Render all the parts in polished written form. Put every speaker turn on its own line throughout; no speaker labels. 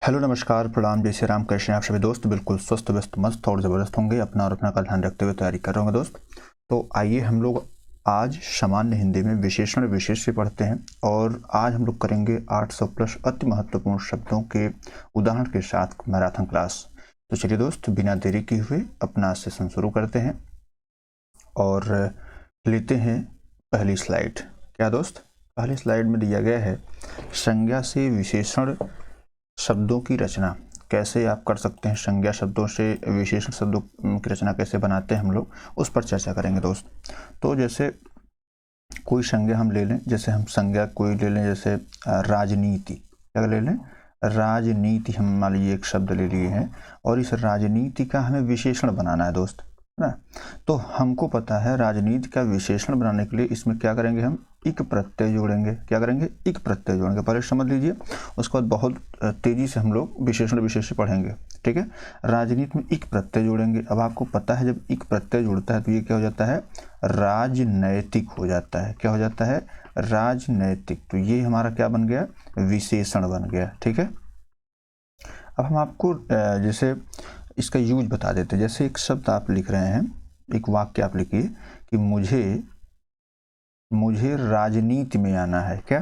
Hello नमस्कार प्रणाम जय श्री राम। कैसे हैं आप सभी दोस्त? बिल्कुल स्वस्थ व्यस्त मस्त और ज़बरदस्त होंगे। अपना और अपना का ध्यान रखते हुए तैयारी कर रहे होंगे दोस्त। तो आइए हम लोग आज सामान्य हिंदी में विशेषण विशेष से पढ़ते हैं और आज हम लोग करेंगे 800 प्लस अति महत्वपूर्ण शब्दों के उदाहरण के साथ मैराथन क्लास। तो चलिए दोस्त, बिना देरी किए हुए अपना सेशन शुरू करते हैं और लेते हैं पहली स्लाइड। क्या दोस्त? पहली स्लाइड में दिया गया है संज्ञा से विशेषण शब्दों की रचना। कैसे आप कर सकते हैं संज्ञा शब्दों से विशेषण शब्दों की रचना कैसे बनाते हैं हम लोग, उस पर चर्चा करेंगे दोस्त। तो जैसे कोई संज्ञा हम ले लें, जैसे हम संज्ञा कोई ले लें, जैसे राजनीति। क्या ले लें? राजनीति। हम मान लीजिए एक शब्द ले लिए हैं और इस राजनीति का हमें विशेषण बनाना है दोस्त, है ना। तो हमको पता है राजनीति का विशेषण बनाने के लिए इसमें क्या करेंगे, हम इक प्रत्यय जोड़ेंगे। क्या करेंगे? इक प्रत्यय जोड़ेंगे। पहले समझ लीजिए, उसके बाद बहुत तेजी से हम लोग विशेषण विशेष पढ़ेंगे, ठीक है। राजनीति में इक प्रत्यय जोड़ेंगे। अब आपको पता है जब इक प्रत्यय जुड़ता है तो ये क्या हो जाता है? राजनैतिक हो जाता है। क्या हो जाता है? राजनैतिक। तो ये हमारा क्या बन गया? विशेषण बन गया, ठीक है। अब हम आपको जैसे इसका यूज बता देते हैं। जैसे एक शब्द आप लिख रहे हैं, एक वाक्य आप लिखिए कि मुझे राजनीति में आना है। क्या?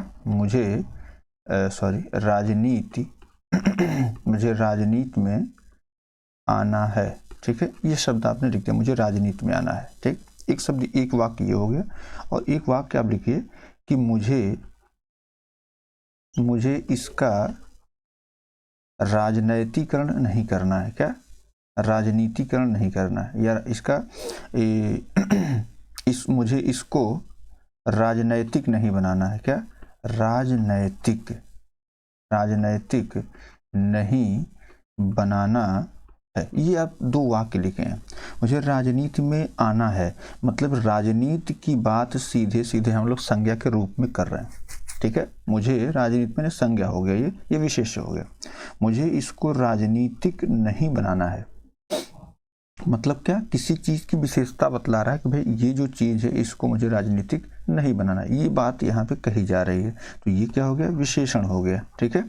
राजनीति मुझे राजनीति में आना है, ठीक है। ये शब्द आपने लिख दिया, मुझे राजनीति में आना है, ठीक। एक शब्द, एक वाक्य ये हो गया। और एक वाक्य आप लिखिए कि मुझे इसका राजनैतिकरण नहीं करना है। क्या? राजनीतिकरण नहीं करना है, या इसका मुझे इसको राजनैतिक नहीं बनाना है। क्या? राजनैतिक नहीं बनाना है। ये आप दो वाक्य लिखे हैं। मुझे राजनीति में आना है मतलब राजनीति की बात सीधे सीधे हम लोग संज्ञा के रूप में कर रहे हैं, ठीक है। मुझे राजनीति में संज्ञा हो गया, ये विशेष्य हो गया। मुझे इसको राजनीतिक नहीं बनाना है मतलब क्या? किसी चीज की विशेषता बतला रहा है कि भाई ये जो चीज है इसको मुझे राजनीतिक नहीं बनाना, ये बात यहाँ पे कही जा रही है। तो ये क्या हो गया? विशेषण हो गया, ठीक है।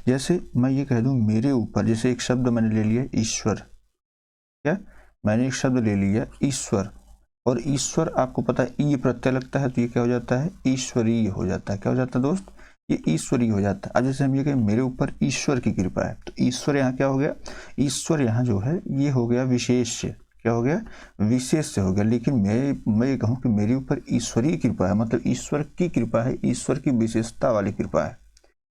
जैसे मैं ये कह दूं मेरे ऊपर, जैसे एक शब्द मैंने ले लिया ईश्वर। क्या? मैंने एक शब्द ले लिया ईश्वर, और ईश्वर आपको पता है ई प्रत्यय लगता है तो ये क्या हो जाता है? ईश्वरीय हो जाता है। क्या हो जाता है दोस्त? ये ईश्वरीय हो जाता है। अब जैसे हम ये कहें मेरे ऊपर ईश्वर की कृपा है, तो ईश्वर यहाँ क्या हो गया? ईश्वर यहाँ जो है ये हो गया विशेष्य। क्या हो गया? विशेष्य हो गया। लेकिन मैं ये कहूँ कि मेरे ऊपर ईश्वरीय कृपा है, मतलब ईश्वर की कृपा है, ईश्वर की विशेषता वाली कृपा है,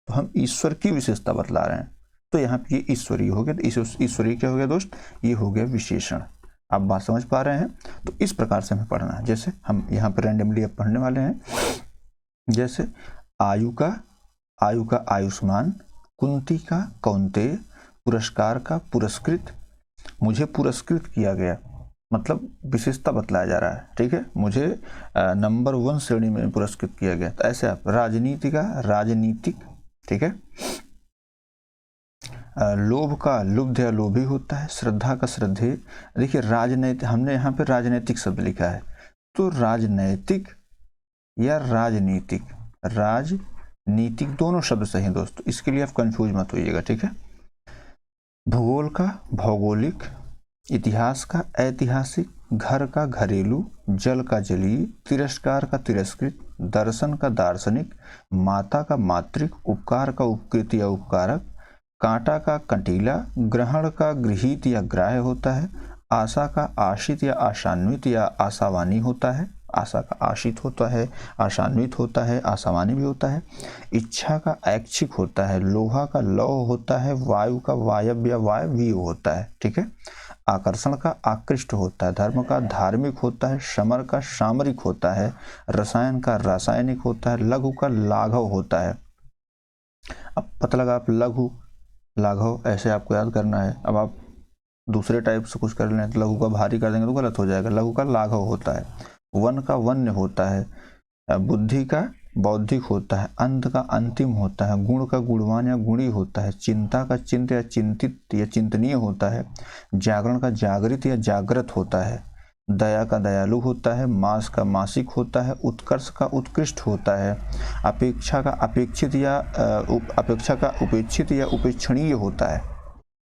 तो हम ईश्वर की विशेषता बतला रहे हैं। तो यहाँ पे ये ईश्वरीय हो गया। तो ईश्वरीय क्या हो गया दोस्त? ये हो गया विशेषण। आप बात समझ पा रहे हैं? तो इस प्रकार से हमें पढ़ना है। जैसे हम यहाँ पर रैंडमली अब पढ़ने वाले हैं। जैसे आयु का आयुष्मान, कुंती का कौन्तेय, पुरस्कार का पुरस्कृत। मुझे पुरस्कृत किया गया मतलब विशेषता बतलाया जा रहा है, ठीक है। मुझे नंबर 1 श्रेणी में पुरस्कृत किया गया। तो ऐसे आप राजनीति का राजनीतिक, ठीक है। लोभ का लुब्ध या लोभी होता है। श्रद्धा का श्रद्धेय। देखिए राजनैतिक, हमने यहाँ पे राजनैतिक शब्द लिखा है, तो राजनैतिक या राजनीतिक, राजनीतिक दोनों शब्द सही हैं दोस्तों, इसके लिए आप कंफ्यूज मत होइएगा, ठीक है। भूगोल का भौगोलिक, इतिहास का ऐतिहासिक, घर का घरेलू, जल का जलीय, तिरस्कार का तिरस्कृत, दर्शन का दार्शनिक, माता का मातृक, उपकार का उपकृत या उपकारक, कांटा का कंटीला, ग्रहण का गृहीत या ग्राह्य होता है, आशा का आशित या आशान्वित या आशावानी होता है। आशा का आशित होता है, आशान्वित होता है, आशावानी भी होता है। इच्छा का ऐच्छिक होता है, लोहा का लौह होता है, वायु का वायव्य या वायवीय होता है, ठीक है। आकर्षण का आकृष्ट होता है, धर्म का धार्मिक होता है, समर का सामरिक होता है, रसायन का रासायनिक होता है, लघु का लाघव होता है। अब पता लगा आप लघु लाघव ऐसे आपको याद करना है। अब आप दूसरे टाइप से कुछ कर लें तो लघु का भारी कर देंगे तो गलत हो जाएगा। लघु का लाघव होता है, वन का वन्य होता है, बुद्धि का बौद्धिक होता है, अंत का अंतिम होता है, गुण का गुणवान या गुणी होता है, चिंता का चिंत या चिंतित या चिंतनीय होता है, जागरण का जागृत या जागृत होता है, दया का दयालु होता है, मास का मासिक होता है, उत्कर्ष का उत्कृष्ट होता है, अपेक्षा का अपेक्षित या अपेक्षा का उपेक्षित या उपेक्षणीय होता है।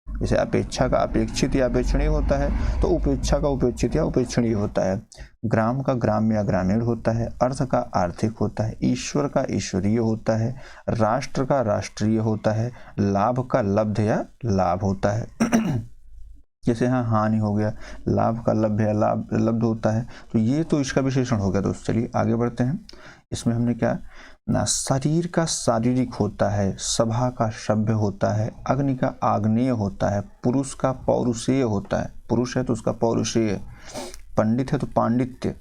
जैसे अपेक्षा का अपेक्षित या अपेक्षणीय होता है तो उपेक्षा का उपेक्षित या उपेक्षणीय होता है। ग्राम का ग्राम्य या ग्रामीण होता है, अर्थ का आर्थिक होता है, ईश्वर का ईश्वरीय होता है, राष्ट्र का राष्ट्रीय होता है, लाभ का लब्ध या लाभ होता है। जैसे यहाँ हानि हो गया, लाभ का लब्ध या लाभ लब्ध होता है, तो ये तो इसका विशेषण हो गया। दोस्त चलिए आगे बढ़ते हैं। इसमें हमने क्या ना, शरीर का शारीरिक होता है, सभा का सभ्य होता है, अग्नि का आग्नेय होता है, पुरुष का पौरुषेय होता है, पुरुष है तो उसका पौरुषेय, पंडित है तो पांडित्य,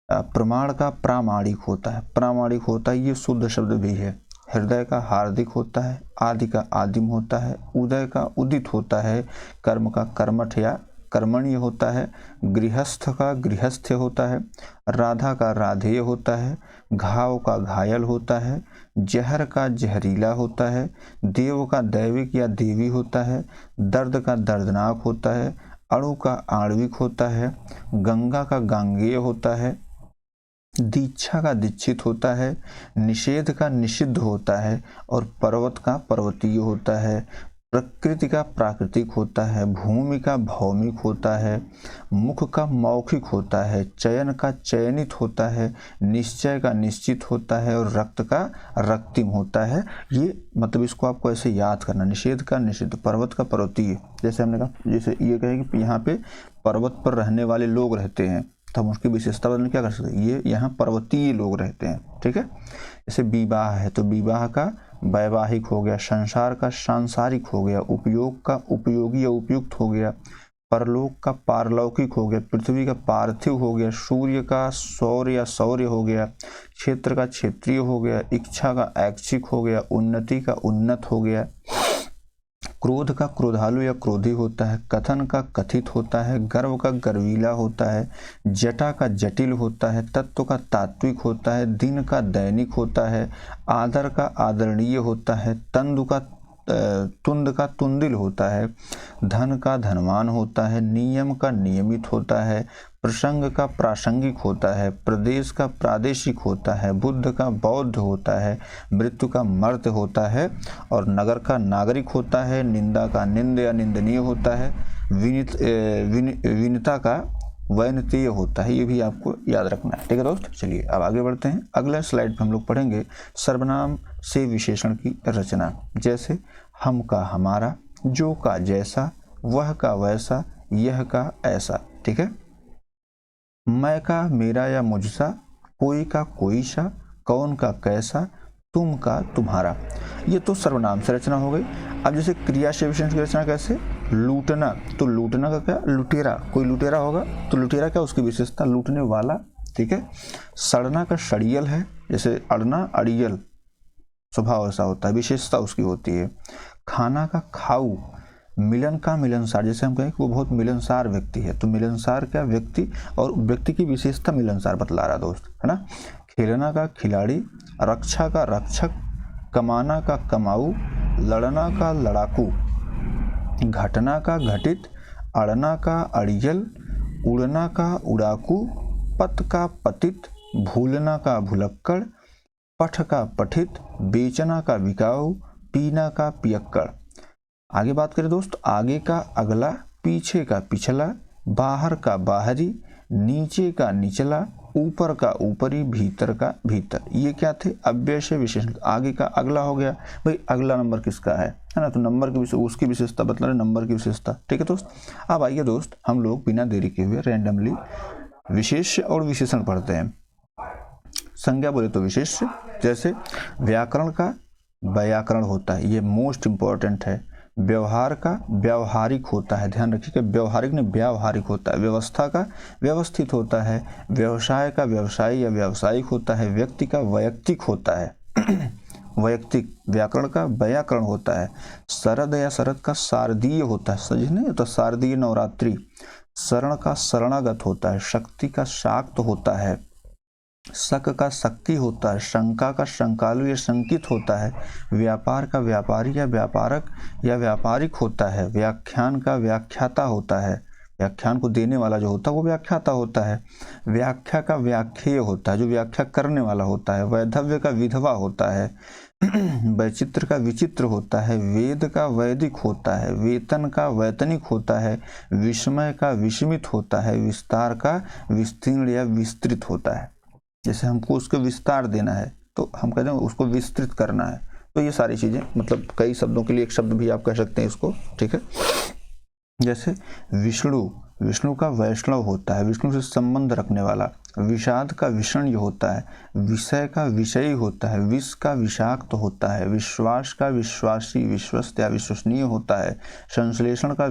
प्रमाण का प्रामाणिक होता है, प्रामाणिक होता है, ये शुद्ध शब्द भी है। हृदय का हार्दिक होता है, आदि का आदिम होता है, उदय का उदित होता है, कर्म का कर्मठ या कर्मण्य होता है, गृहस्थ का गृहस्थ होता है, राधा का राधेय होता है, घाव का घायल होता है, जहर का जहरीला होता है, देव का दैविक या देवी होता है, दर्द का दर्दनाक होता है, अणु का आणविक होता है, गंगा का गांगेय होता है, दीक्षा का दीक्षित होता है, निषेध का निषिद्ध होता है, और पर्वत का पर्वतीय होता है, प्रकृति का प्राकृतिक होता है, भूमि का भौमिक होता है, मुख का मौखिक होता है, चयन का चयनित होता है, निश्चय का निश्चित होता है, और रक्त का रक्तिम होता है। ये मतलब इसको आपको ऐसे याद करना, निषेध का निषिद्ध, पर्वत का पर्वतीय। जैसे हमने कहा, जैसे ये कहे कि यहाँ पे पर्वत पर रहने वाले लोग रहते हैं, तो हम उसकी विशेषता बदलने क्या कर सकते हैं, ये यहाँ पर्वतीय लोग रहते हैं, ठीक है। जैसे विवाह है तो विवाह का वैवाहिक हो गया, संसार का सांसारिक हो गया, उपयोग का उपयोगी या उपयुक्त हो गया, परलोक का पारलौकिक हो गया, पृथ्वी का पार्थिव हो गया, सूर्य का सौर्य या शौर्य हो गया, क्षेत्र का क्षेत्रीय हो गया, इच्छा का ऐच्छिक हो गया, उन्नति का उन्नत हो गया, क्रोध का क्रोधालु या क्रोधी होता है, कथन का कथित होता है, गर्व का गर्वीला होता है, जटा का जटिल होता है, तत्व का तात्विक होता है, दिन का दैनिक होता है, आदर का आदरणीय होता है, तुंद का तुंदिल होता है, धन का धनवान होता है, नियम का नियमित होता है, प्रसंग का प्रासंगिक होता है, प्रदेश का प्रादेशिक होता है, बुद्ध का बौद्ध होता है, मृत्यु का मर्त होता है, और नगर का नागरिक होता है, निंदा का निंद या निंदनीय होता है, विनीता का वैनतीय होता है। ये भी आपको याद रखना है, ठीक है दोस्त। चलिए अब आगे बढ़ते हैं। अगले स्लाइड पर हम लोग पढ़ेंगे सर्वनाम से विशेषण की रचना। जैसे हम का हमारा, जो का जैसा, वह का वैसा, यह का ऐसा, ठीक है। मैं का मेरा या मुझसा, कोई का कोई सा, कौन का कैसा, तुम का तुम्हारा। ये तो सर्वनाम से रचना हो गई। अब जैसे क्रिया से विशेषण की रचना कैसे, लूटना, तो लूटना का क्या, लुटेरा, कोई लुटेरा होगा तो लुटेरा क्या, उसकी विशेषता लूटने वाला, ठीक है। सड़ना का सड़ियल है, जैसे अड़ना अड़ियल, स्वभाव ऐसा होता है, विशेषता उसकी होती है। खाना का खाऊ, मिलन का मिलनसार, जैसे हम कहें कि वो बहुत मिलनसार व्यक्ति है, तो मिलनसार क्या, व्यक्ति, और व्यक्ति की विशेषता मिलनसार बतला रहा दोस्त, है ना। खेलना का खिलाड़ी, रक्षा का रक्षक, कमाना का कमाऊ, लड़ना का लड़ाकू, घटना का घटित, अड़ना का अड़ियल, उड़ना का उड़ाकू, पत का पतित, भूलना का भुलक्कड़, पठ का पठित, बेचना का बिकाऊ, पीना का पियक्कड़। आगे बात करें दोस्त, आगे का अगला, पीछे का पिछला, बाहर का बाहरी, नीचे का निचला, ऊपर का ऊपरी, भीतर का भीतर। ये क्या थे, अव्यय से विशेषण। आगे का अगला हो गया, भाई अगला नंबर किसका है ना, तो नंबर की उसकी विशेषता बतला रहे, नंबर की विशेषता, ठीक है दोस्त। अब आइए दोस्त, हम लोग बिना देरी के हुए रैंडमली विशेष्य और विशेषण पढ़ते हैं। संज्ञा बोले तो विशेष्य, जैसे व्याकरण का व्याकरण होता है, ये मोस्ट इंपॉर्टेंट है। व्यवहार का व्यावहारिक होता है, ध्यान रखिएगा, व्यवहारिक नहीं व्यावहारिक होता है। व्यवस्था का व्यवस्थित होता है। व्यवसाय का व्यवसायी या व्यावसायिक होता है। व्यक्ति का वैयक्तिक होता है वैयक्तिक। व्याकरण का व्याकरण होता है। शरद या शरद का शारदीय होता है, समझने तो शारदीय नवरात्रि। शरण का शरणागत होता है। शक्ति का शाक्त होता है। शक का शक्ति होता है। शंका का शंकालु या शंकित होता है। व्यापार का व्यापारी या व्यापारक या व्यापारिक होता है। व्याख्यान का व्याख्याता होता है। व्याख्यान को देने वाला जो होता है वो व्याख्याता होता है। व्याख्या का व्याख्येय होता है, जो व्याख्या करने वाला होता है। वैधव्य का विधवा होता है। वैचित्र का विचित्र होता है। वेद का वैदिक होता है। वेतन का वैतनिक होता है। विस्मय का विस्मित होता है। विस्तार का विस्तीर्ण या विस्तृत होता है। जैसे हमको उसको विस्तार देना है तो हम कहते हैं उसको विस्तृत करना है। तो ये सारी चीज़ें, मतलब कई शब्दों के लिए एक शब्द भी आप कह सकते हैं इसको, ठीक है। जैसे विष्णु, विष्णु का वैष्णव होता है, विष्णु से संबंध रखने वाला। विषाद का विषण्य होता है। विषय का विषयी होता है। विष का विषाक्त होता है। विश्वास का विश्वासी, विश्वस्त या विश्वसनीय होता है। संश्लेषण का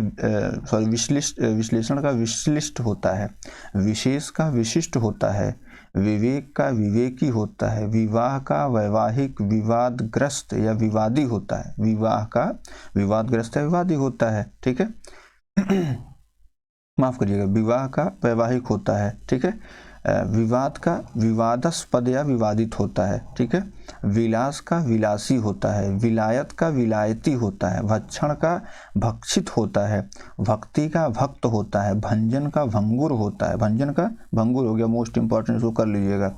विश्लेषण का विश्लिष्ट होता है। विशेष का विशिष्ट होता है। विवेक का विवेकी होता है। विवाह का वैवाहिक, विवादग्रस्त या विवादी होता है। विवाह का विवादग्रस्त या विवादी होता है, ठीक है। माफ करिएगा, विवाह का वैवाहिक होता है, ठीक है। विवाद का विवादास्पद या विवादित होता है, ठीक है। विलास का विलासी होता है। विलायत का विलायती होता है। भक्षण का भक्षित होता है। भक्ति का भक्त होता है। भंजन का भंगुर होता है। भंजन का भंगुर हो गया, मोस्ट इंपॉर्टेंट, इसको कर लीजिएगा।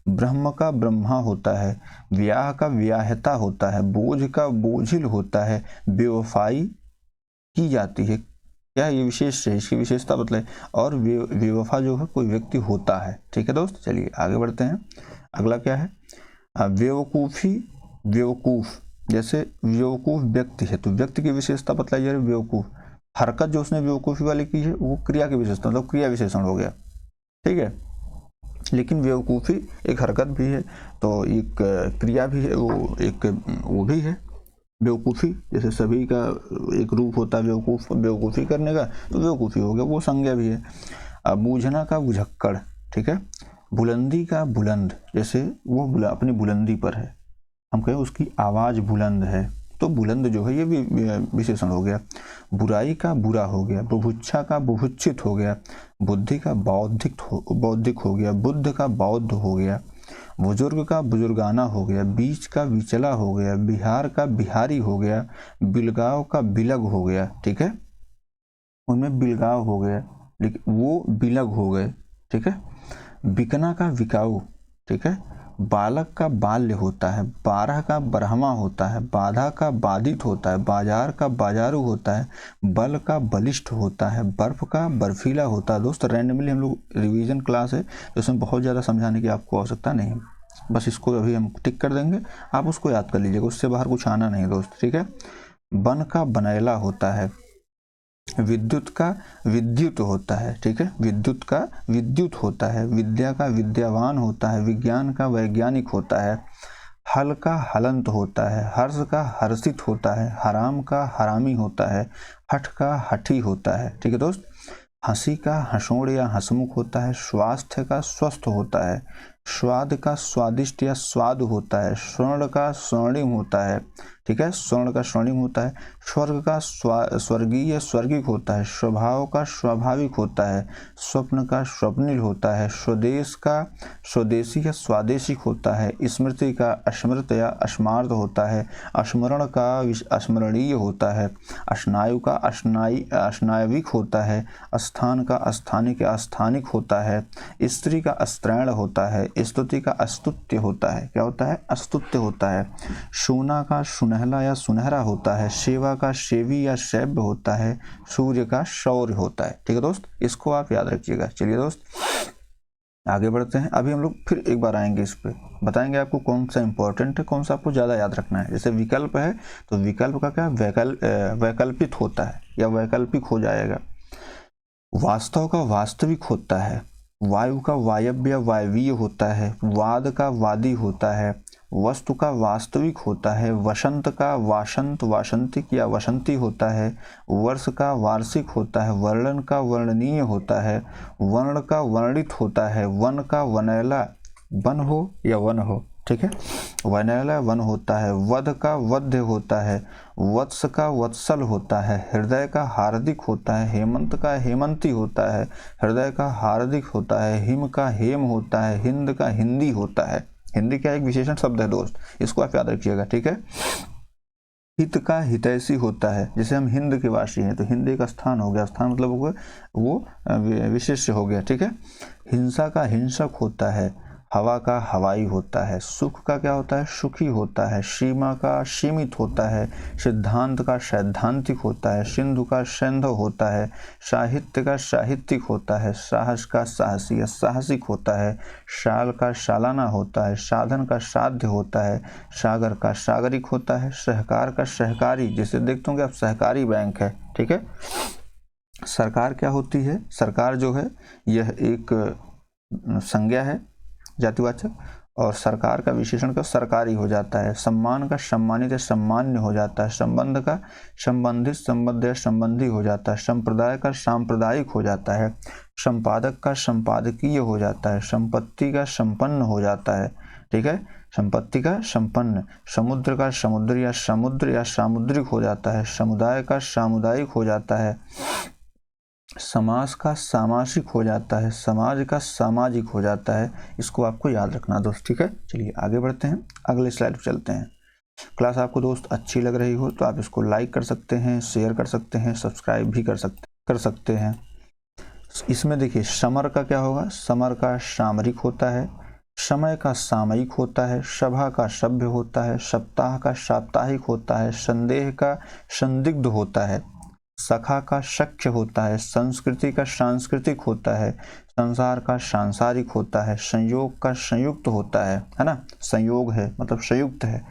ब्रह्म का ब्रह्मा होता है। व्याह का व्याहता होता है। बोझ का बोझिल होता है। बेवफाई की जाती है, क्या ये विशेष है, इसकी विशेषता बतलाए। और बेवफा जो है कोई व्यक्ति होता है, ठीक है दोस्त। चलिए आगे बढ़ते हैं। अगला क्या है, बेवकूफ़ी। बेवकूफ़, जैसे बेवकूफ़ व्यक्ति है तो व्यक्ति की विशेषता बतलाई जा रही है बेवकूफ़। हरकत जो उसने बेवकूफ़ी वाली की है वो क्रिया की विशेषता, मतलब क्रिया विशेषण हो गया, ठीक है। लेकिन बेवकूफ़ी एक हरकत भी है, तो एक क्रिया भी है, वो भी है बेवकूफ़ी। जैसे सभी का एक रूप होता है बेवकूफ़ी करने का, तो बेवकूफ़ी हो गया, वो संज्ञा भी है। बूझना का बुझक्कड़, ठीक है। बुलंदी का बुलंद, जैसे वो अपनी बुलंदी पर है, हम कहें उसकी आवाज़ बुलंद है, तो बुलंद जो है ये भी विशेषण हो गया। बुराई का बुरा हो गया। बुभुक्षा का बुभुक्षित हो गया। बुद्धि का बौद्धिक हो गया। बुद्ध का बौद्ध हो गया। बुजुर्ग का बुजुर्गाना हो गया। बीच का बिचला हो गया। बिहार का बिहारी हो गया। बिलगाव का बिलग हो गया, ठीक है। उनमें बिलगाव हो गया लेकिन वो बिलग हो गए, ठीक है। बिकना का बिकाऊ, ठीक है। बालक का बाल्य होता है। बारह का बरहमा होता है। बाधा का बाधित होता है। बाजार का बाजारू होता है। बल का बलिष्ठ होता है। बर्फ का बर्फीला होता है। दोस्त रैंडमली हम लोग रिवीजन क्लास है तो इसमें बहुत ज़्यादा समझाने की आपको आवश्यकता नहीं, बस इसको अभी हम टिक कर देंगे, आप उसको याद कर लीजिएगा, उससे बाहर कुछ आना नहीं दोस्त, ठीक है। बन का बनैला होता है। विद्युत का विद्युत होता है, ठीक है। विद्युत का विद्युत होता है। विद्या का विद्यावान होता है। विज्ञान का वैज्ञानिक होता है। हल का हलंत होता है। हर्ष का हर्षित होता है। हराम का हरामी होता है। हठ का हठी होता है, ठीक है दोस्त। हंसी का हंसोड़ या हंसमुख होता है। स्वास्थ्य का स्वस्थ होता है। स्वाद का स्वादिष्ट या स्वाद होता है। स्वर्ण का स्वर्णिम होता है, ठीक है। स्वर्ण का स्वर्णिम होता है। स्वर्ग का स्वर्गीय स्वर्गिक होता है। स्वभाव का स्वाभाविक होता है। स्वप्न का स्वप्निल होता है। स्वदेश का स्वदेशी या स्वादेशिक होता है। स्मृति का स्मृत या स्मार्त होता है। स्मरण का स्मरणीय होता है। स्नायु का स्नायविक होता है। स्थान का स्थानिक या स्थानिक होता है। स्त्री का स्त्रैण होता है। स्तुति का अस्तुत्य होता है, क्या होता है, अस्तुत्य होता है। सोना का सुनहला या सुनहरा होता है। सेवा का सेवी या सैव्य होता है। सूर्य का शौर्य होता है, ठीक है दोस्त, इसको आप याद रखिएगा। चलिए दोस्त आगे बढ़ते हैं। अभी हम लोग फिर एक बार आएंगे इस पे, बताएंगे आपको कौन सा इंपॉर्टेंट है, कौन सा आपको ज़्यादा याद रखना है। जैसे विकल्प है तो विकल्प का क्या वैकल्पिक होता है या वैकल्पिक हो जाएगा। वास्तव का वास्तविक होता है। वायु का वायव्य वायवीय होता है। वाद का वादी होता है। वस्तु का वास्तविक होता है। वसंत का वासंत वासंतिक या वसंती होता है। वर्ष का वार्षिक होता है। वर्णन का वर्णनीय होता है। वर्ण का वर्णित होता है। वन का वनैला वन हो या वन हो, ठीक है, वनैला वन होता है। वध का वध्य होता है। वत्स का वत्सल होता है। हृदय का हार्दिक होता है। हेमंत का हेमंती होता है। हृदय का हार्दिक होता है। हिम का हेम होता है। हिंद का हिंदी होता है। हिंदी का एक विशेषण शब्द है दोस्त, इसको आप याद रखिएगा, ठीक है। हित का हितैषी होता है। जैसे हम हिंद के वासी हैं तो हिंद एक स्थान हो गया, स्थान मतलब वो विशेष्य हो गया, ठीक है। हिंसा का हिंसक होता है, हवा का हवाई होता है, सुख का क्या होता है, सुखी होता है, सीमा का सीमित होता है, सिद्धांत का सैद्धांतिक होता है, सिंधु का सैंधव होता है, साहित्य का साहित्यिक होता है, साहस का साहसी या साहसिक होता है, साल का सालाना होता है, साधन का साध्य होता है, सागर का सागरिक होता है, सहकार का सहकारी, जैसे देखते होंगे आप सहकारी बैंक है, ठीक है। सरकार क्या होती है, सरकार जो है यह एक संज्ञा है जातिवाचक, और सरकार का विशेषण का सरकारी हो जाता है। सम्मान का सम्मानित या सम्मान्य हो जाता है, संबंध का संबंधित संबद्ध या संबंधी हो जाता है, संप्रदाय का सांप्रदायिक हो जाता है, संपादक का संपादकीय हो जाता है, संपत्ति का संपन्न हो जाता है, ठीक है, संपत्ति का संपन्न, समुद्र का समुद्र या सामुद्रिक हो जाता है, समुदाय का सामुदायिक हो जाता है, समाज का सामासिक हो जाता है, समाज का सामाजिक हो जाता है। इसको आपको याद रखना दोस्त, ठीक है। चलिए आगे बढ़ते हैं, अगले स्लाइड पर चलते हैं। क्लास आपको दोस्त अच्छी लग रही हो तो आप इसको लाइक कर सकते हैं, शेयर कर सकते हैं, सब्सक्राइब भी कर सकते हैं। इसमें देखिए समर का क्या होगा, समर का सामरिक होता है, समय का सामयिक होता है, सभा का सभ्य होता है, सप्ताह का साप्ताहिक होता है, संदेह का संदिग्ध होता है, सखा का शक्य होता है, संस्कृति का सांस्कृतिक होता है, संसार का सांसारिक होता है, संयोग का संयुक्त होता है ना, संयोग है मतलब संयुक्त है,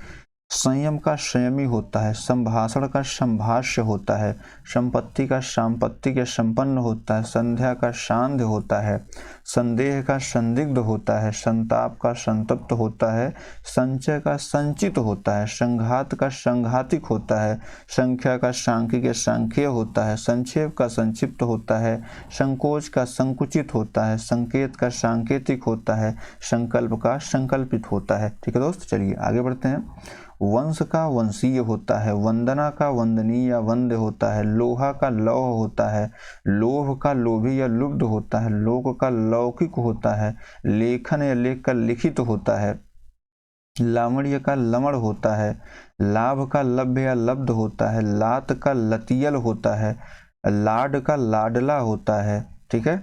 संयम का संयमी होता है, संभाषण का संभाष्य होता है, संपत्ति का सांपत्तिक या संपन्न होता है, संध्या का सांध्य होता है, संदेह का संदिग्ध होता है, संताप का संतप्त होता है, संचय का संचित होता है, संघात का संघातिक होता है, संख्या का सांख्यिक या सांख्यीय होता है, संक्षेप का संक्षिप्त होता है, संकोच का संकुचित होता है, संकेत का सांकेतिक होता है, संकल्प का संकल्पित होता है, ठीक है दोस्त। चलिए आगे बढ़ते हैं। वंश का वंशीय होता है, वंदना का वंदनीय या वंद्य होता है, लोहा का लौह होता है, लोभ का लोभी या लुब्ध होता है, लोक का लौकिक होता है, लेखन या लेख का लिखित होता है, लावण्य का लमण होता है, लाभ का लभ्य या लब्ध होता है, लात का लतियल होता है, लाड का लाडला होता है, ठीक है,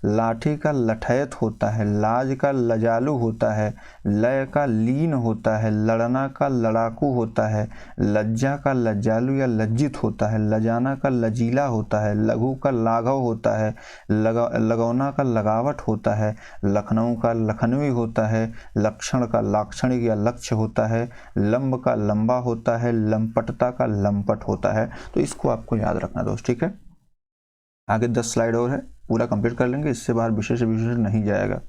लाठी का लठैत होता है, लाज का लजालू होता है, लय का लीन होता है, लड़ना का लड़ाकू होता है, लज्जा का लज्जालू या लज्जित होता है, लजाना का लजीला होता है, लघु का लाघव होता है, लगौना का लगावट होता है, लखनऊ का लखनवी होता है, लक्षण का लाक्षणिक या लक्ष्य होता है, लंब का लंबा होता है, लंपटता का लंपट होता है। तो इसको आपको याद रखना दोस्त, ठीक है। आगे 10 स्लाइड और है, पूरा कंप्लीट कर लेंगे, इससे बाहर विशेष विशेष नहीं जाएगा।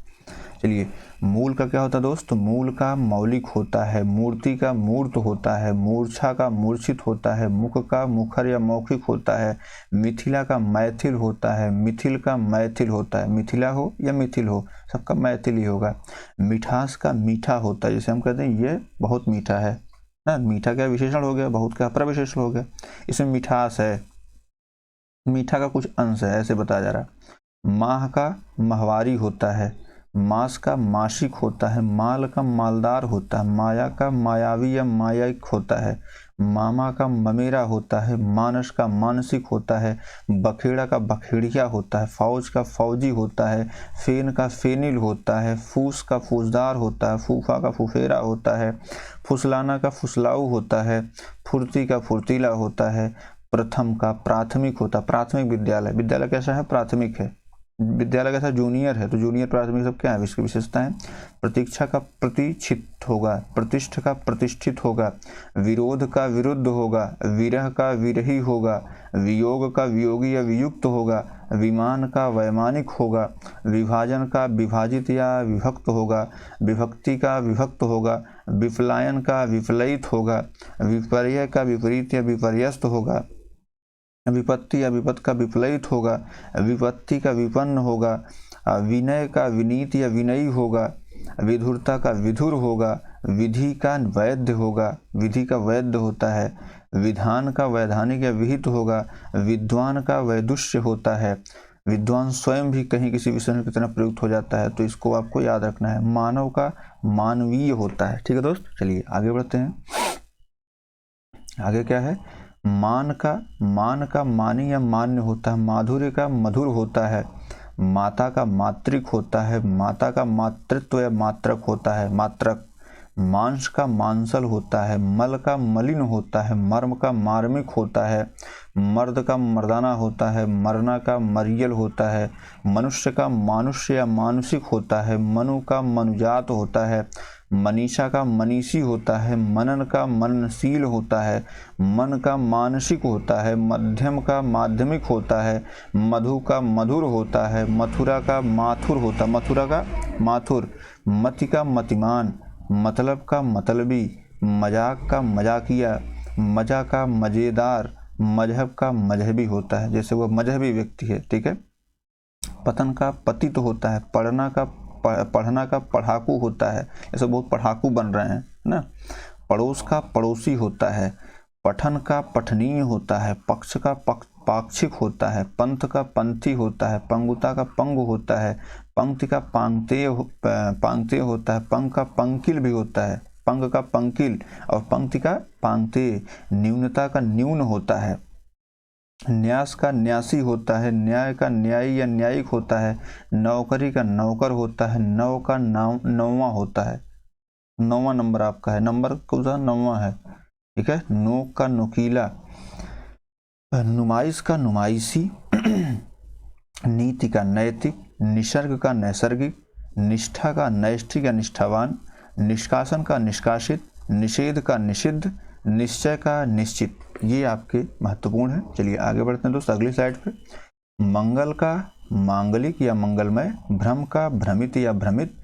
चलिए मूल का क्या होता है दोस्त, मूल का मौलिक होता है, मूर्ति का मूर्त होता है, मूर्छा का मूर्छित होता है, मुख का मुखर या मौखिक होता है, मिथिला का मैथिल होता है, मिथिल का मैथिल होता है, मिथिला हो या मिथिल हो सबका मैथिल ही होगा, मिठास का मीठा होता है, जैसे हम कहते हैं ये बहुत मीठा है ना, मीठा क्या विशेषण हो गया, बहुत का प्रविशेषण हो गया, इसमें मिठास है, मीठा का कुछ अंश है ऐसे बताया जा रहा है। माह का महवारी होता है, मास का मासिक होता है, माल का मालदार होता है, माया का मायावी या मायाइक होता है, मामा का ममेरा होता है, मानस का मानसिक होता है, बखेड़ा का बखेड़िया होता है, फौज का फौजी होता है, फेन का फेनिल होता है, फूस का फूसदार होता है, फूफा का फुफेरा होता है, फुसलाना का फुसलाऊ होता है, फुर्ती का फुर्तीला होता है, प्रथम का प्राथमिक होता है, प्राथमिक विद्यालय, विद्यालय कैसा है प्राथमिक है, विद्यालय कैसा जूनियर है, तो जूनियर प्राथमिक सब क्या है इसकी विशेषताएं। प्रतीक्षा का प्रतिष्ठित होगा, प्रतिष्ठ का प्रतिष्ठित होगा, विरोध का विरुद्ध होगा, विरह का विरही होगा, वियोग का वियोगी या वियुक्त होगा, विमान का वैमानिक होगा, विभाजन का विभाजित या विभक्त होगा, विभक्ति का विभक्त होगा, विपलायन का विपलयित होगा, विपर्य का विपरीत या विपर्यस्त होगा, विपत्ति या विपत्त का विपलयित होगा, विपत्ति का विपन्न होगा, विनय का विनीत या विनयी होगा, विधुरता का विधुर होगा, विधि का वैध होगा, विधि का वैध होता है, विधान का वैधानिक या विहित होगा, विद्वान का वैदुष्य होता है, विद्वान स्वयं भी कहीं किसी विशेषण की तरह प्रयुक्त हो जाता है, तो इसको आपको याद रखना है। मानव का मानवीय होता है, ठीक है दोस्त। चलिए आगे बढ़ते हैं। आगे क्या है, मान का मानी या मान्य होता है, माधुर्य का मधुर होता है, माता का मातृक होता है, माता का मातृत्व या मात्रक होता है, मात्रक, मांस का मांसल होता है, मल का मलिन होता है, मर्म का मार्मिक होता है, मर्द का मर्दाना होता है, मरना का मरियल होता है, मनुष्य का मानुष्य या मानसिक होता है, मनु का मनुजात होता है, मनीषा का मनीषी होता है, मनन का मननशील होता है, मन का मानसिक होता है, मध्यम का माध्यमिक होता है, मधु का मधुर होता है, मथुरा का माथुर होता है, मथुरा का माथुर, मति का मतिमान, मतलब का मतलबी, मजाक का मजाकिया, मजा का मज़ेदार, मजहब का मजहबी होता है, जैसे वह मजहबी व्यक्ति है, ठीक है। पतन का पतित होता है, पढ़ना का पढ़ाकू होता है, जैसे बहुत पढ़ाकू बन रहे हैं ना। पड़ोस का पड़ोसी होता है, पठन का पठनीय होता है, पक्ष का पाक्षिक होता है, पंथ का पंथी होता है, पंगुता का पंगु होता है, पंक्ति का पांगतेय होता है, पंग का पंकिल भी होता है, पंग का पंकिल और पंक्ति का पांगतेय, न्यूनता का न्यून होता है, न्यास का न्यासी होता है, न्याय का न्यायी या न्यायिक होता है, नौकरी का नौकर होता है, नौ का नौवां होता है, 9वां नंबर आपका है, नंबर कौन सा 9वां है, ठीक है। नोक का नोकीला, नुमाइश का नुमाइशी, नीति का नैतिक, निसर्ग का नैसर्गिक, निष्ठा का नैष्ठिक या निष्ठावान, निष्कासन का निष्कासित, निषेध का निषिद्ध, निश्चय का निश्चित। ये आपके महत्वपूर्ण है। चलिए आगे बढ़ते हैं दोस्त अगली स्लाइड पे। मंगल का मांगलिक या मंगलमय, भ्रम का भ्रमित या भ्रमित,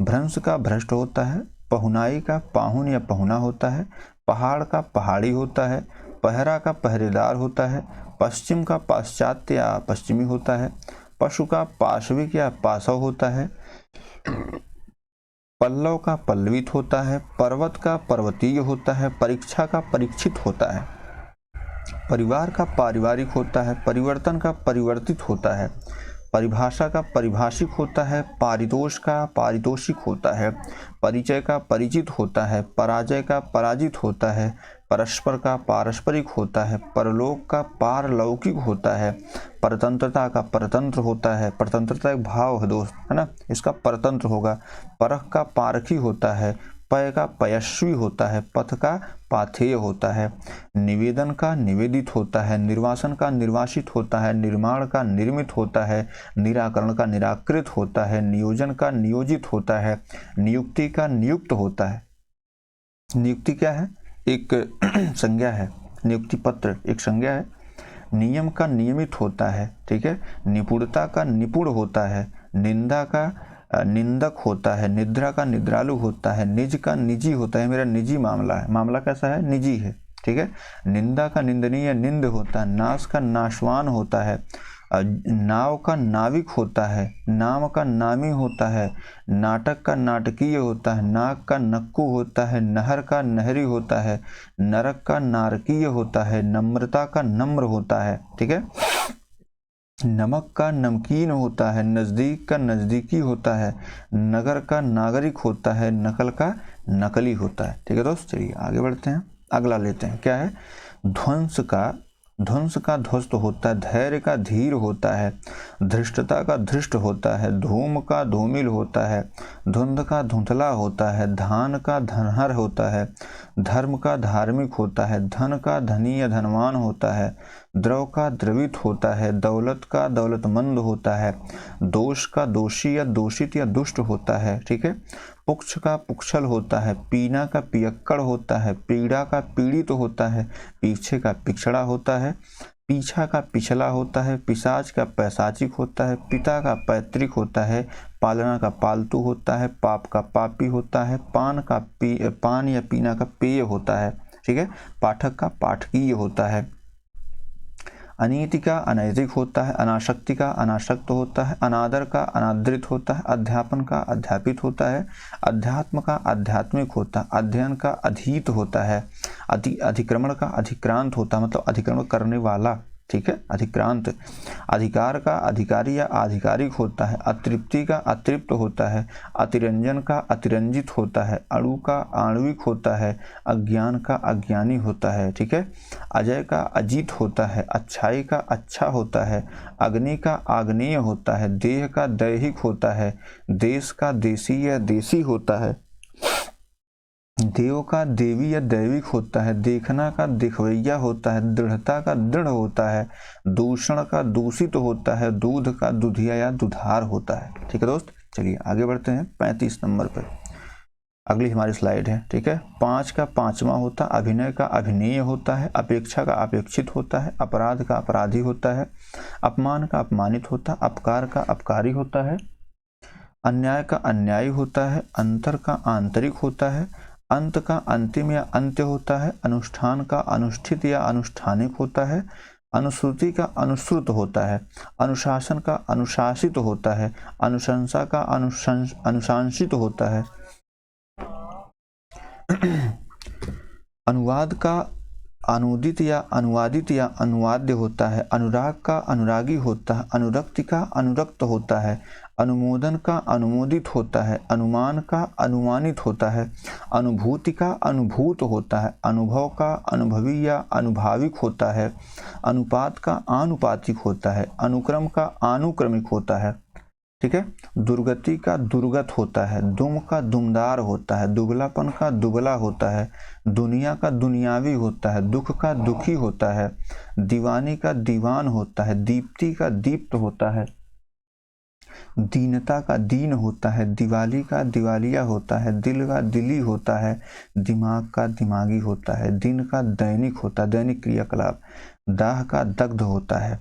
भ्रंश का भ्रष्ट होता है, पहुनाई का पाहुन या पहुना होता है, पहाड़ का पहाड़ी होता है, पहरा का पहरेदार होता है, पश्चिम का पाश्चात्य या पश्चिमी होता है, पशु का पाशविक या पाशव होता है, पल्लव का पल्लवित होता है, पर्वत का पर्वतीय होता है, परीक्षा का परीक्षित होता है, परिवार का पारिवारिक होता है, परिवर्तन का परिवर्तित होता है, परिभाषा का परिभाषिक होता है, पारितोष का पारितोषिक होता है, परिचय का परिचित होता है, पराजय का पराजित होता है, परस्पर का पारस्परिक होता है, परलोक का पारलौकिक होता है, परतंत्रता का परतंत्र होता है, परतंत्रता एक भाव है दोस्त, है ना, इसका परतंत्र होगा, परख का पारखी होता है, पय का पयस्वी होता है, पथ का पाथेय होता है, निवेदन का निवेदित होता है, निर्वासन का निर्वासित होता है, निर्माण का निर्मित होता है, निराकरण का निराकृत होता है, नियोजन का नियोजित होता है, नियुक्ति का नियुक्त होता है। नियुक्ति क्या है? एक संज्ञा है, नियुक्ति पत्र एक संज्ञा है। नियम का नियमित होता है, ठीक है। निपुणता का निपुण होता है, निंदा का निंदक होता है, निद्रा का निद्रालु होता है, निज का निजी होता है, मेरा निजी मामला है, मामला कैसा है? निजी है, ठीक है। निंदा का निंदनीय निंद होता है, नाश का नाशवान होता है, नाव का नाविक होता है, नाम का नामी होता है, नाटक का नाटकीय होता है, नाक का नक्कू होता है, नहर का नहरी होता है, नरक का नारकीय होता है, नम्रता का नम्र होता है, ठीक है। नमक का नमकीन होता है, नज़दीक का नज़दीकी होता है, नगर का नागरिक होता है, नकल का नकली होता है, ठीक है दोस्त। चलिए आगे बढ़ते हैं, अगला लेते हैं। क्या है? ध्वंस का ध्वस्त होता है, धैर्य का धीर होता है, धृष्टता का धृष्ट होता है, धूम का धूमिल होता है, धुंध का धुंधला होता है, धान का धनहर होता है, धर्म का धार्मिक होता है, धन का धनी या धनवान होता है, द्रव का द्रवित होता है, दौलत का दौलतमंद होता है, दोष का दोषी या दोषित या दुष्ट होता है, ठीक है। पुक्ष का पुक्षल होता है, पीना का पियक्कड़ होता है, पीड़ा का पीड़ित होता है, पीछे का पिछड़ा होता है, पीछा का पिछला होता है, पिशाच का पैशाचिक होता है, पिता का पैतृक होता है, पालना का पालतू होता है, पाप का पापी होता है, पान या पीना का पेय होता है, ठीक है। पाठक का पाठकीय होता है, अनीति का अनैतिक होता है, अनासक्ति का अनासक्त होता है, अनादर का अनादृत होता है, अध्यापन का अध्यापित होता है, अध्यात्म का आध्यात्मिक होता है, अध्ययन का अधीत होता है, अधिक्रमण का अधिक्रांत होता है, मतलब अतिक्रमण करने वाला, ठीक है, अधिक्रांत। अधिकार का अधिकारी या आधिकारिक होता है, अतृप्ति का अतृप्त होता है, अतिरंजन का अतिरंजित होता है, अणु का आणविक होता है, अज्ञान का अज्ञानी होता है, ठीक है, अजय का अजीत होता है, अच्छाई का अच्छा होता है, अग्नि का आग्नेय होता है, देह का दैहिक होता है, देश का देशी या देसी होता है, देव का देवी या दैविक होता है, देखना का दिखवैया होता है, दृढ़ता का दृढ़ होता है, दूषण का दूषित होता है, दूध का दुधिया या दुधार होता है। ठीक है दोस्त, चलिए आगे बढ़ते हैं 35 नंबर पर। अगली हमारी स्लाइड है, ठीक है। 5 का पांचवा होता है, अभिनय का अभिनेय होता है, अपेक्षा का अपेक्षित होता है, अपराध का अपराधी होता है, अपमान का अपमानित होता है, अपकार का अपकारी होता है, अन्याय का अन्यायी होता है, अंतर का आंतरिक होता है, अंत का अंतिम या अंत्य होता है, अनुष्ठान का अनुष्ठित या अनुष्ठानिक होता है, अनुश्रुति का अनुश्रुत होता है, अनुशासन का अनुशासित होता है, अनुशंसा का अनुशांसित होता है, अनुवाद का अनुदित या अनुवादित या अनुवाद्य होता है, अनुराग का अनुरागी होता है, अनुरक्ति का अनुरक्त होता है, अनुमोदन का अनुमोदित होता है, अनुमान का अनुमानित होता है, अनुभूति का अनुभूत होता है, अनुभव का अनुभवी या अनुभाविक होता है, अनुपात का आनुपातिक होता है, अनुक्रम का आनुक्रमिक होता है, ठीक है, दुर्गति का दुर्गत होता है, दुम का दुमदार होता है, दुगलापन का दुगला होता है, दुनिया का दुनियावी होता है, दुख का दुखी होता है, दीवानी का दीवान होता है, दीप्ति का दीप्त होता है, दीनता का दीन होता है, दिवाली का दिवालिया होता है, दिल का दिली होता है, दिमाग का दिमागी होता है, दिन का दैनिक होता है, दैनिक क्रियाकलाप, दाह का दग्ध होता है,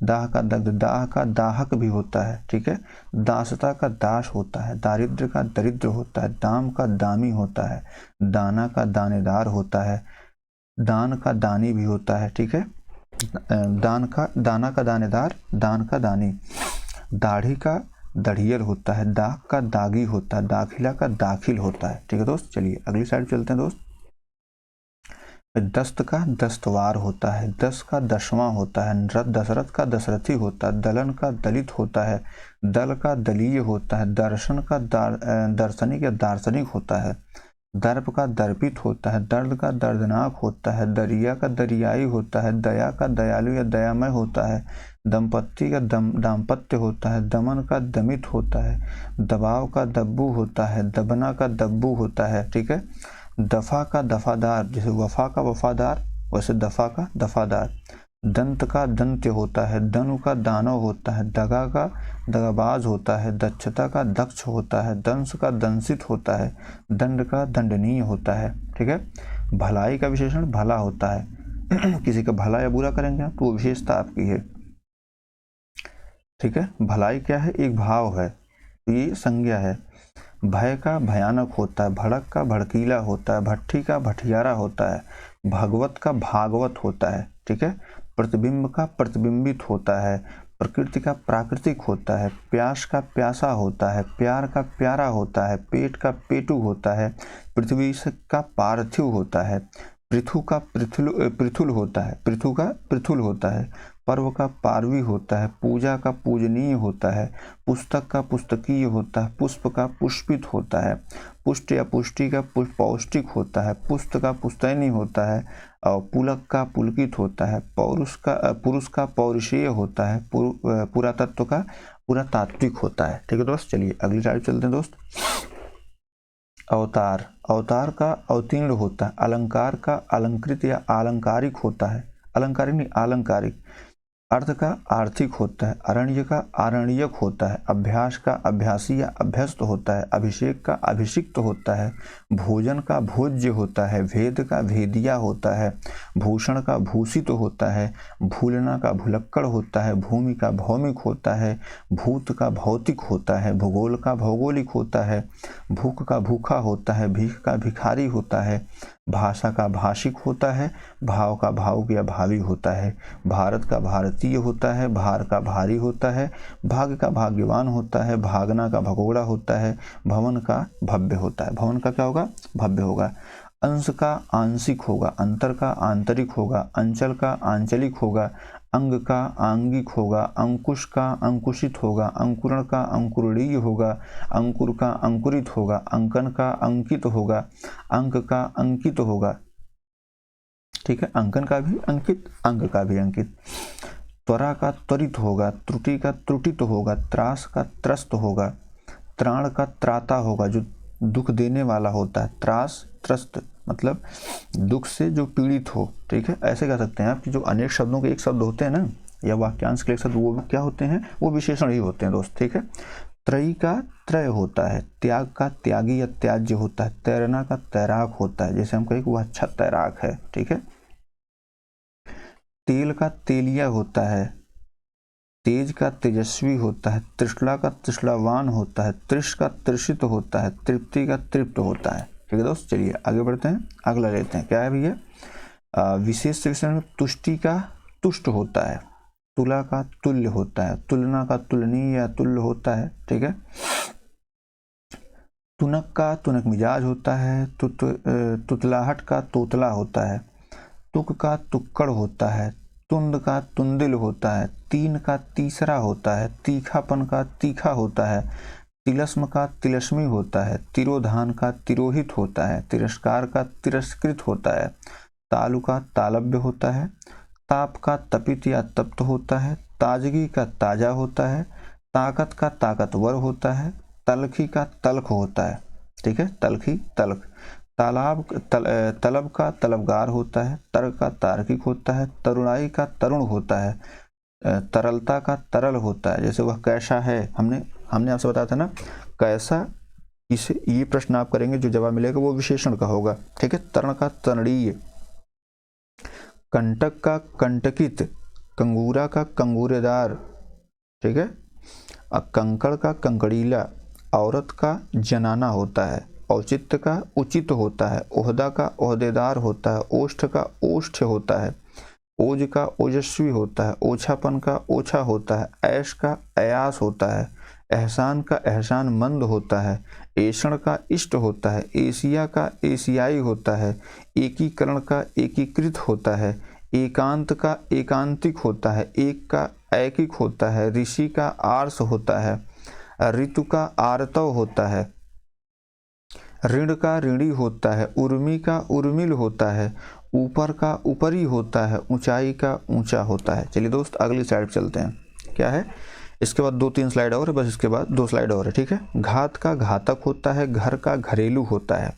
दाह का दग्ध, दाह का दाहक भी होता है, ठीक है, दासता का दास होता है, दारिद्र का दरिद्र होता है, दाम का दामी होता है, दाना का दानेदार होता है, दान का दानी भी होता है, ठीक है, दाना का दानेदार, दान का दानी, दाढ़ी का दढ़ियल होता है, दाग का दागी होता है, दाखिला का दाखिल होता है। ठीक है दोस्त, चलिए अगली साइड चलते हैं दोस्त। दस्त का दस्तवार होता है, दस का दसवां होता है, दशरथ का दशरथी होता है, दलन का दलित होता है, दल का दलीय होता है, दर्शन का दार्शनिक या दार्शनिक होता है, दर्प का दर्पित होता है, दर्द का दर्दनाक होता है, दरिया का दरियाई होता है, दया का दयालु या दयामय होता है, दंपत्ति का दाम्पत्य होता है, दमन का दमित होता है, दबाव का दब्बू होता है, दबना का दब्बू होता है, ठीक है, दफा का दफादार, जैसे वफा का वफादार वैसे दफा का दफादार, दंत का दंत्य होता है, दनु का दानव होता है, दगा का दगाबाज होता है, दक्षता का दक्ष होता है, दंश का दंसित होता है, दंड का दंडनीय होता है, ठीक है, भलाई का विशेषण भला होता है किसी का भला या बुरा करेंगे तो वो विशेषता आपकी है, ठीक है, भलाई क्या है, एक भाव है, ये संज्ञा है, भय का भयानक होता है, भड़क का भड़कीला होता है, भट्ठी का भटियारा होता है, भागवत का भागवत होता है, ठीक है, प्रतिबिंब का प्रतिबिंबित होता है, प्रकृति का प्राकृतिक होता है, प्यास का प्यासा होता है, प्यार का प्यारा होता है, पेट का पेटू होता है, पृथ्वी का पार्थिव होता है, पृथु का पृथुल होता है, पृथु का पृथुल होता है, पर्व का पार्वी होता है, पूजा का पूजनीय होता है, पुस्तक का पुस्तकीय होता है, पुष्प का पुष्पित होता है, पुष्ट या पुष्टि का पौष्टिक होता है, पुस्त का पुस्तैनी होता है, और पुलक का पुलकित होता है, पुरुष का पौरुषेय होता है, पुरातत्व का पुरातात्विक होता है। ठीक है दोस्त, चलिए अगली साइड चलते हैं दोस्त। अवतार, अवतार का अवतीर्ण होता है, अलंकार का अलंकृत या आलंकारिक होता है, अलंकारिक नहीं आलंकारिक, अर्थ का आर्थिक होता है, अरण्य का आरण्यक होता है, अभ्यास का अभ्यासी या अभ्यस्त होता है, अभिषेक का अभिषिक्त होता है, भोजन का भोज्य होता है, भेद का भेदिया होता है, भूषण का भूषित होता है, भूलना का भुलक्कड़ होता है, भूमि का भौमिक होता है, भूत का भौतिक होता है, भूगोल का भौगोलिक होता है, भूख का भूखा होता है, भीख का भिखारी होता है, भाषा का भाषिक होता है, भाव का भावुक या भावी होता है, भारत का भारतीय होता है, भार का भारी होता है, भाग्य का भाग्यवान होता है, भागना का भगोड़ा होता है, भवन का भव्य होता है, भवन का क्या होगा, भव्य होगा, अंश का आंशिक होगा, अंतर का आंतरिक होगा, अंचल का आंचलिक होगा, अंग का आंगिक होगा, अंकुश का अंकुशित होगा, अंकुरण का अंकुरणीय होगा, अंकुर का अंकुरित होगा, अंकन का अंकित होगा, अंक का अंकित होगा, ठीक है, अंकन का भी अंकित, अंक का भी अंकित। त्वरा का त्वरित होगा, त्रुटि का त्रुटित होगा, त्रास का त्रस्त होगा, त्राण का त्राता होगा जो दुख देने वाला होता है, त्रास त्रस्त मतलब दुख से जो पीड़ित हो, ठीक है, ऐसे कह सकते हैं आप कि जो अनेक शब्दों के एक शब्द होते हैं ना, या वाक्यांश के एक शब्द, वो क्या होते हैं, वो विशेषण ही होते हैं दोस्त, ठीक है। त्रयी का त्रय होता है, त्याग का त्यागी या त्याज्य होता है, तैरना का तैराक होता है, जैसे हम कहें कि वह अच्छा तैराक है, ठीक है। तेल का तेलिया होता है, तेज का तेजस्वी होता है, तृष्णा का तृष्णावान होता है, तृष का तृषित होता है, तृप्ति का तृप्त होता है, ठीक है दोस्त। चलिए आगे बढ़ते हैं, अगला लेते हैं, क्या है भैया, विशेष विशेषण में तुष्टि का तुष्ट होता है, तुला का तुल्य होता है, तुलना का तुलनीय या तुल्य होता है, ठीक है। तुनक का तुनक मिजाज होता है, तुतलाहट का तोतला होता है, तुक का तुक्कड़ होता है, तुंद का तुंदिल होता है, तीन का तीसरा होता है, तीखापन का तीखा होता है, तिलस्म का तिलस्मी होता है, तिरोधान का तिरोहित होता है, तिरस्कार का तिरस्कृत होता है, तालु का तालव्य होता है, ताप का तपित या तप्त होता है, ताजगी का ताजा होता है, ताकत का ताकतवर होता है, तलखी का तलख होता है, ठीक है, तलखी तलख। तलब का तलबगार होता है, तर्क का तार्किक होता है, तरुणाई का तरुण होता है, तरलता का तरल होता है, जैसे वह कैसा है, हमने आपसे बताया था ना कैसा, इसे ये प्रश्न आप करेंगे जो जवाब मिलेगा वो विशेषण का होगा, ठीक है। तरण का तरणीय, कंटक का कंटकित, कंगूरा का कंगूरेदार, ठीक है। कंकड़ का कंकड़ीला, औरत का जनाना होता है, औचित्य का उचित होता है, ओहदा का ओहदेदार होता है, ओष्ठ का ओष्ठ होता है, ओज का ओजस्वी होता है, ओछापन का ओछा होता है, ऐश का अयास होता है, एहसान का एहसान मंद होता है, ऐषण का इष्ट होता है, एशिया का एशियाई होता है, एकीकरण का एकीकृत होता है, एकांत का एकांतिक होता है, एक का ऐकिक होता है, ऋषि का आर्स होता है, ऋतु का आर्तव होता है, ऋण का ऋणी होता है, उर्मी का उर्मिल होता है, ऊपर का ऊपरी होता है, ऊंचाई का ऊंचा होता है। चलिए दोस्त अगली स्लाइड पर चलते हैं, क्या है, इसके बाद 2-3 स्लाइड और है, बस इसके बाद 2 स्लाइड और है, ठीक है। घात का घातक होता है, घर का घरेलू होता है,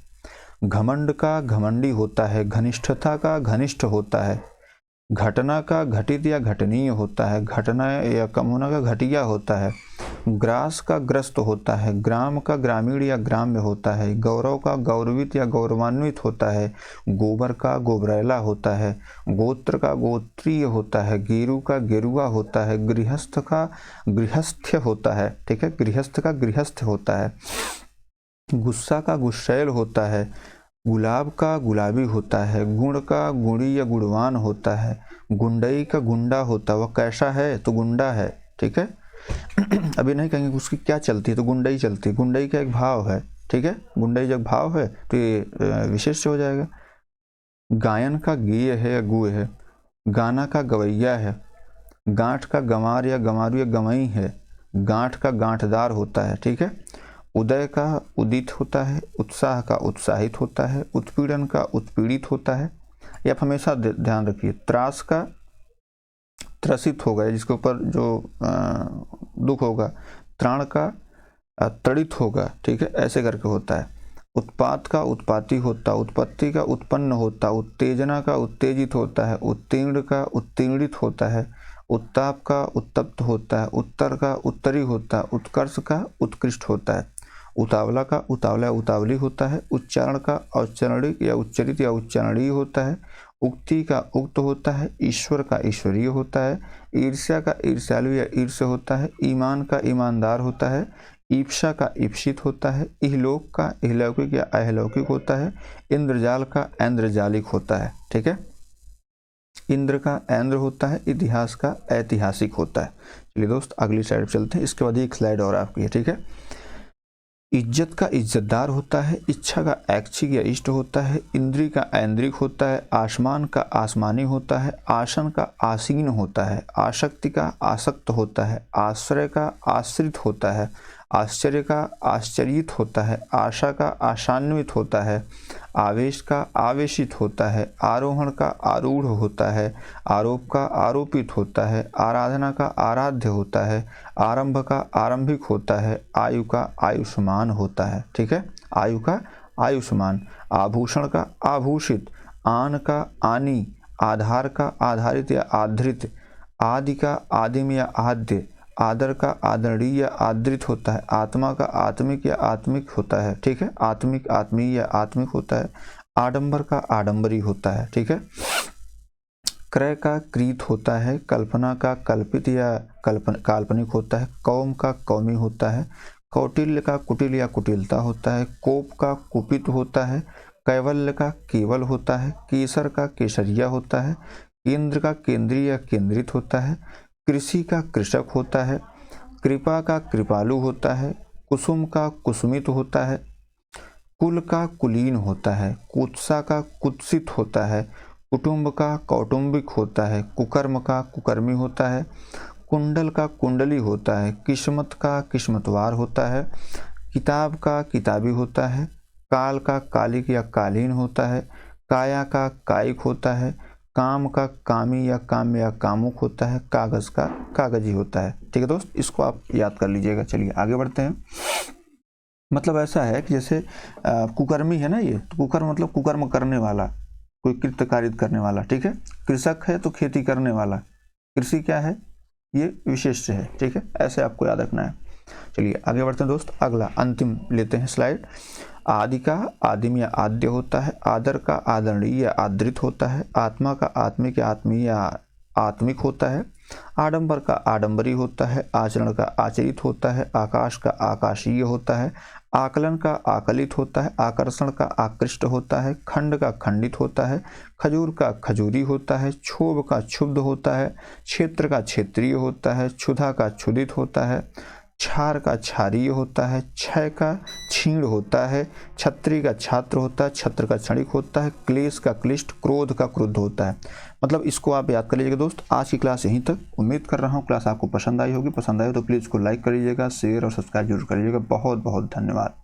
घमंड का घमंडी होता है, घनिष्ठता का घनिष्ठ होता है, घटना का घटित या घटनीय होता है, घटना या कम होना का घटिया होता है, ग्रास का ग्रस्त होता है, ग्राम का ग्रामीण या ग्राम्य होता है, गौरव का गौरवित या गौरवान्वित होता है, गोबर का गोबरैला होता है, गोत्र का गोत्रीय होता है, गेरू का गेरुआ होता है, गृहस्थ का गृहस्थ्य होता है, ठीक है, गृहस्थ का गृहस्थ होता है, गुस्सा का गुस्सैल होता है, गुलाब का गुलाबी होता है, गुण का गुणी या गुणवान होता है, गुंडई का गुंडा होता है, वह कैसा है तो गुंडा है, ठीक है। अभी नहीं कहेंगे उसकी क्या चलती है तो गुंडई चलती है, गुंडई का एक भाव है, ठीक है, गुंडई जब भाव है तो ये विशेष हो जाएगा। गायन का गेय है या गुय है, गाना का गवैया है, गांठ का गंवार या गंवारू या गंवई है, गांठ का गांठदार होता है, ठीक है। उदय का उदित होता है, उत्साह का उत्साहित होता है, उत्पीड़न का उत्पीड़ित होता है, ये आप हमेशा ध्यान रखिए। त्रास का त्रसित होगा, जिसके ऊपर जो दुख होगा, त्राण का तड़ित होगा, ठीक है, ऐसे करके होता है। उत्पात का उत्पाती होता, उत्पत्ति का उत्पन्न होता, उत्तेजना का उत्तेजित होता है, उत्तीर्ण का उत्तीर्णित होता है, उत्ताप का उत्तप्त होता है, उत्तर का उत्तरी होता है, उत्कर्ष का उत्कृष्ट होता है, उतावला का उतावला उतावली होता है, उच्चारण का औच्चारणिक या उच्चरित या उच्चारणीय होता है, उक्ति का उक्त होता है, ईश्वर का ईश्वरीय होता है, ईर्ष्या का ईर्ष्यालु या ईर्ष्य होता है, ईमान का ईमानदार होता है, ईप्सा का ईप्सित होता है, इहलोक का इहलौकिक या अहलौकिक होता है, इंद्रजाल का ऐन्द्रजालिक होता है, ठीक है। इंद्र का ऐन्द्र होता है, इतिहास का ऐतिहासिक होता है। चलिए दोस्त अगली स्लाइड पर चलते हैं, इसके बाद एक स्लाइड और आपकी है, ठीक है। इज्जत का इज्जतदार होता है, इच्छा का ऐच्छिक या इष्ट होता है, इंद्रिय का ऐन्द्रिक होता है, आसमान का आसमानी होता है, आसन का आसीन होता है, आसक्ति का आसक्त होता है, आश्रय का आश्रित होता है, आश्चर्य का आश्चर्यित होता है, आशा का आशान्वित होता है, आवेश का आवेशित होता है, आरोहण का आरूढ़ होता है, आरोप का आरोपित होता है, आराधना का आराध्य होता है, आरंभ का आरंभिक होता है, आयु का आयुष्मान होता है। ठीक है, आयु का आयुष्मान, आभूषण का आभूषित, आन का आनी, आधार का आधारित या आधृत, आदि का आदिम या आद्य, आदर का आदरणीय या आदृत होता है, आत्मा का आत्मिक या आत्मिक होता है। ठीक है, आत्मिक आत्मीय या आत्मिक होता है, आडंबर का आडंबरी होता है। ठीक है, क्रय का क्रीत होता है, कल्पना का कल्पित या काल्पनिक होता है, कौम का कौमी होता है, कौटिल्य का कुटिल या कुटिलता होता है, कोप का कुपित होता है, कैवल्य का केवल होता है, केसर का केसरिया होता है, केंद्र का केंद्रीय या केंद्रित होता है, कृषि का कृषक होता है, कृपा का कृपालु होता है, कुसुम का कुसुमित होता है, कुल का कुलीन होता है, कुत्सा का कुत्सित होता है, कुटुंब का कौटुंबिक होता है, कुकर्म का कुकर्मी होता है, कुंडल का कुंडली होता है, किस्मत का किस्मतवार होता है, किताब का किताबी होता है, काल का कालिक या कालीन होता है, काया का कायिक होता है, काम का कामी या काम्य या कामुक होता है, कागज का कागजी होता है। ठीक है दोस्त, इसको आप याद कर लीजिएगा। चलिए आगे बढ़ते हैं। मतलब ऐसा है कि जैसे कुकर्मी है ना, ये तो कुकर्म मतलब कुकर्म करने वाला, कोई कृत्य कारित करने वाला। ठीक है, कृषक है तो खेती करने वाला, कृषि क्या है, ये विशेष्य है। ठीक है, ऐसे आपको याद रखना है। चलिए आगे बढ़ते हैं दोस्त, अगला अंतिम लेते हैं स्लाइड। आदि का आदिम या आद्य होता है, आदर का आदरणीय या आदृत होता है, आत्मा का आत्मिक या आत्मीय या आत्मिक होता है, आडंबर का आडंबरी होता है, आचरण का आचरित होता है, आकाश का आकाशीय होता है, आकलन का आकलित होता है, आकर्षण का आकृष्ट होता है, खंड का खंडित होता है, खजूर का खजूरी होता है, क्षोभ का क्षुब्ध होता है, क्षेत्र का क्षेत्रीय होता है, क्षुधा का क्षुदित होता है, क्षार का क्षारीय होता है, क्षय का क्षीण होता है, छत्री का छात्र होता है, छत्र का क्षणिक होता है, क्लेश का क्लिष्ट, क्रोध का क्रुद्ध होता है। मतलब इसको आप याद कर लीजिएगा दोस्त। आज की क्लास यहीं तक। उम्मीद कर रहा हूँ क्लास आपको पसंद आई होगी। पसंद आई हो तो प्लीज़ इसको लाइक कर लीजिएगा, शेयर और सब्सक्राइब जरूर कर लीजिएगा। बहुत बहुत धन्यवाद।